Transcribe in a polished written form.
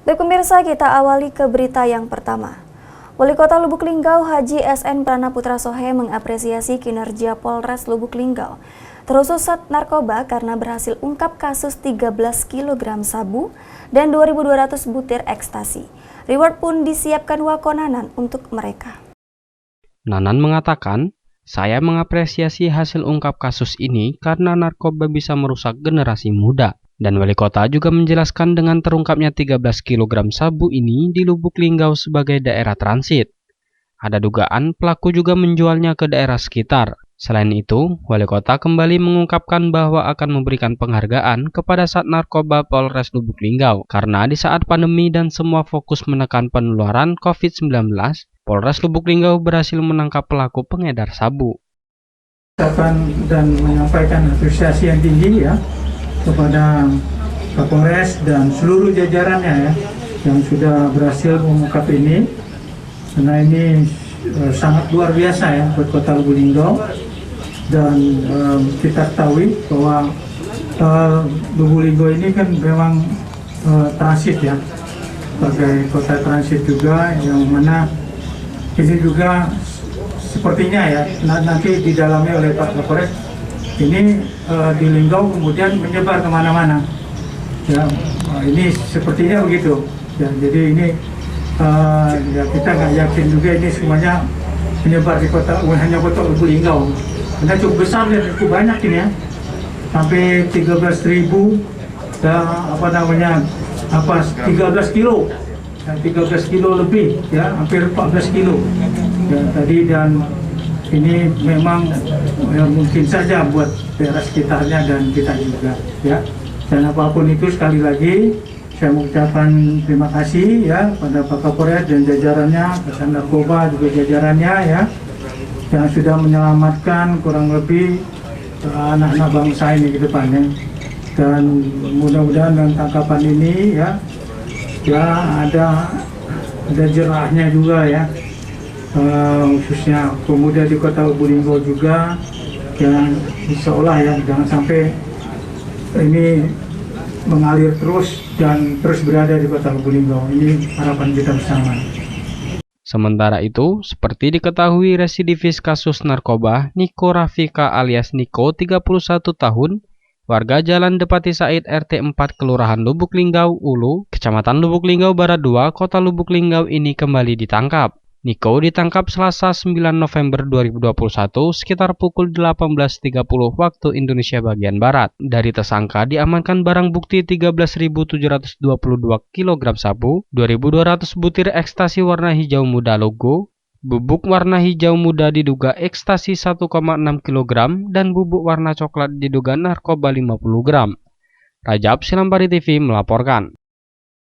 Baik pemirsa, kita awali ke berita yang pertama. Wali Kota Lubuk Linggau Haji SN Pranaputra Sohe mengapresiasi kinerja Polres Lubuk Linggau terusut narkoba karena berhasil ungkap kasus 13 kg sabu dan 2.200 butir ekstasi. Reward pun disiapkan Wakonanan untuk mereka. Nanan mengatakan, "Saya mengapresiasi hasil ungkap kasus ini karena narkoba bisa merusak generasi muda." Dan wali kota juga menjelaskan dengan terungkapnya 13 kg sabu ini di Lubuk Linggau sebagai daerah transit. Ada dugaan pelaku juga menjualnya ke daerah sekitar. Selain itu, wali kota kembali mengungkapkan bahwa akan memberikan penghargaan kepada Sat Narkoba Polres Lubuk Linggau karena di saat pandemi dan semua fokus menekan penularan COVID-19, Polres Lubuk Linggau berhasil menangkap pelaku pengedar sabu. Dan menyampaikan apresiasi yang tinggi ya kepada Kapolres dan seluruh jajarannya ya yang sudah berhasil mengungkap ini, karena ini sangat luar biasa ya buat Kota Lubuk Linggau. Dan kita ketahui bahwa Lubuk Linggau ini kan memang transit ya, sebagai kota transit juga, yang mana ini juga sepertinya ya nanti didalami oleh Pak Kapolres. Ini di Linggau kemudian menyebar kemana-mana. Ya, ini sepertinya begitu. Ya, jadi ini ya kita nggak yakin juga ini semuanya menyebar di kota, hanya kota Lubuk Linggau. Karena cukup besar dan cukup banyak ini ya, sampai 13.000 dan 13 kilo, dan 13 kilo lebih ya, hampir 14 kilo. Ya, tadi dan ini memang ya, mungkin saja buat daerah sekitarnya dan kita juga ya. Dan apapun itu, sekali lagi saya mengucapkan terima kasih ya pada Pak Kapolres dan jajarannya, Sat Narkoba juga jajarannya ya, yang sudah menyelamatkan kurang lebih anak-anak bangsa ini ke depannya. Dan mudah-mudahan dengan tangkapan ini ya ada jerahnya juga ya. Khususnya pemuda di Kota Lubuk Linggau juga, yang seolah ya jangan sampai ini mengalir terus dan terus berada di Kota Lubuk Linggau. Ini harapan kita bersama. Sementara itu, seperti diketahui residivis kasus narkoba Niko Rafika alias Niko 31 tahun, warga Jalan Depati Said RT 4 Kelurahan Lubuk Linggau Ulu, Kecamatan Lubuk Linggau Barat 2, Kota Lubuk Linggau ini kembali ditangkap. Niko ditangkap Selasa 9 November 2021 sekitar pukul 18.30 waktu Indonesia bagian Barat. Dari tersangka diamankan barang bukti 13.722 kg sabu, 2.200 butir ekstasi warna hijau muda logo, bubuk warna hijau muda diduga ekstasi 1,6 kg, dan bubuk warna coklat diduga narkoba 50 gram. Rajab Silambari TV melaporkan.